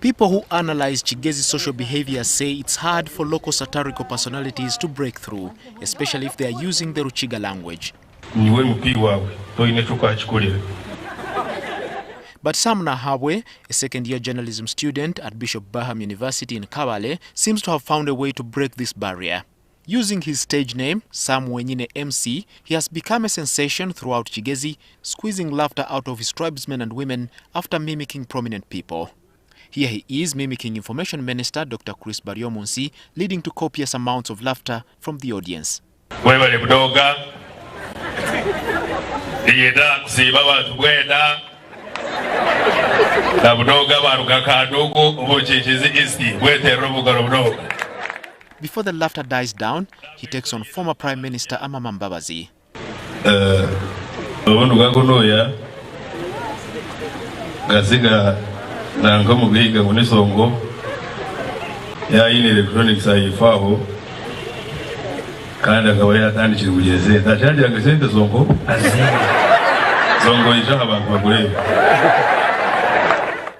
People who analyze Chigezi's social behavior say it's hard for local satirical personalities to break through, especially if they are using the Ruchiga language. But Sam Nahabwe, a second-year journalism student at Bishop Baham University in Kabale, seems to have found a way to break this barrier. Using his stage name, Sam Wenyine MC, he has become a sensation throughout Chigezi, squeezing laughter out of his tribesmen and women after mimicking prominent people. Here he is mimicking Information Minister Dr. Chris Baryomunsi, leading to copious amounts of laughter from the audience. Before the laughter dies down, he takes on former Prime Minister Amama Mbabazi.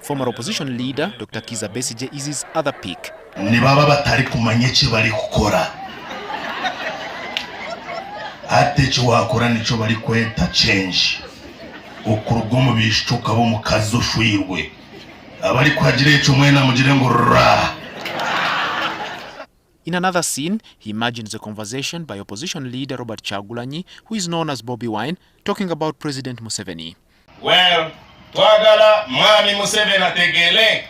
Former opposition leader Dr. Kiza Besije is his other pick. Nibaba batari kumanya icyo bari gukora. Ate cyo wakora nico bari kweta change. Ukurugomo bishuka bo mukazo shwirwe. Abari kwagire cyo mwena mugire ngo ra. In another scene, he imagines a conversation by opposition leader Robert Chagulanyi, who is known as Bobby Wine, talking about President Museveni. Well, Twagala Mwami Museveni ategele.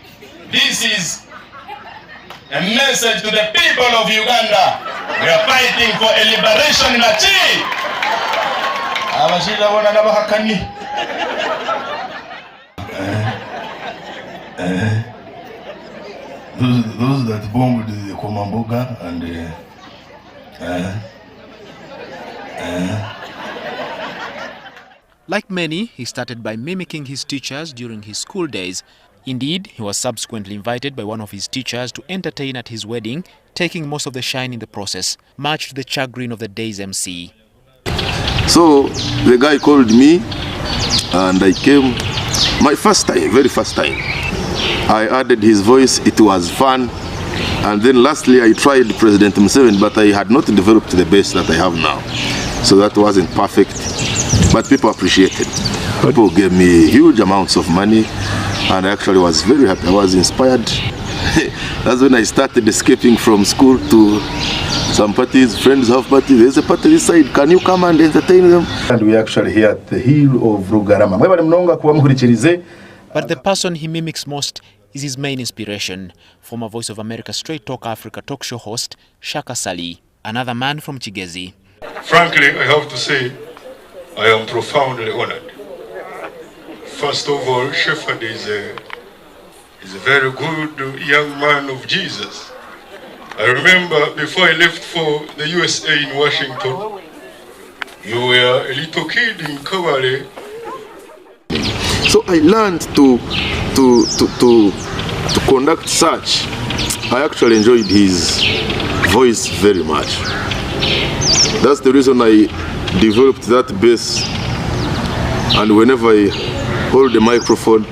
This is a message to the people of Uganda. We are fighting for a liberation in Achi. Abashira wana nabahakani. Those that bombed the Komamboga and Like many, he started by mimicking his teachers during his school days. Indeed, he was subsequently invited by one of his teachers to entertain at his wedding, taking most of the shine in the process, much to the chagrin of the day's MC. So the guy called me and I came my first time, very first time. I added his voice, it was fun. And then lastly I tried President Museveni, but I had not developed the base that I have now. So that wasn't perfect, but people appreciated. People gave me huge amounts of money and I actually was very happy. I was inspired. That's when I started escaping from school to some parties. Friends have parties. There's a party this side. Can you come and entertain them? And we actually here at the hill of Rugarama. But the person he mimics most is his main inspiration, former Voice of America Straight Talk Africa talk show host Shaka Sali, another man from Chigezi. Frankly, I have to say, I am profoundly honored. First of all, Shepherd is a very good young man of Jesus. I remember before I left for the USA in Washington, you were a little kid in Kabale. So I learned to conduct search. I actually enjoyed his voice very much. That's the reason I developed that bass. And whenever I hold the microphone,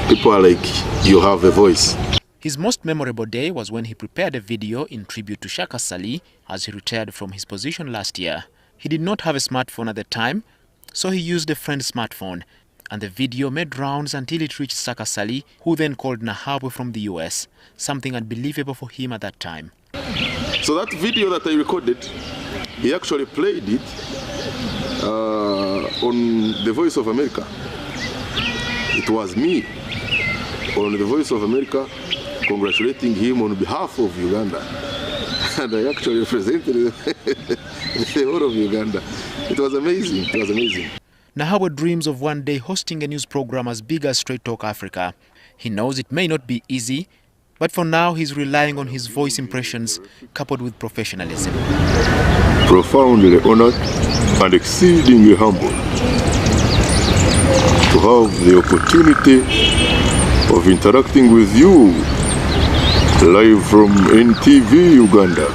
people are like, you have a voice. His most memorable day was when he prepared a video in tribute to Shaka Sali as he retired from his position last year. He did not have a smartphone at the time, so he used a friend's smartphone. And the video made rounds until it reached Shaka Sali, who then called Nahabwe from the US, something unbelievable for him at that time. So that video that I recorded, he actually played it on the Voice of America. It was me on the Voice of America congratulating him on behalf of Uganda. And I actually represented the whole of Uganda. It was amazing. It was amazing. Nahabwe dreams of one day hosting a news program as big as Straight Talk Africa. He knows it may not be easy, but for now he's relying on his voice impressions coupled with professionalism. Profoundly honored and exceedingly humbled to have the opportunity of interacting with you live from NTV Uganda.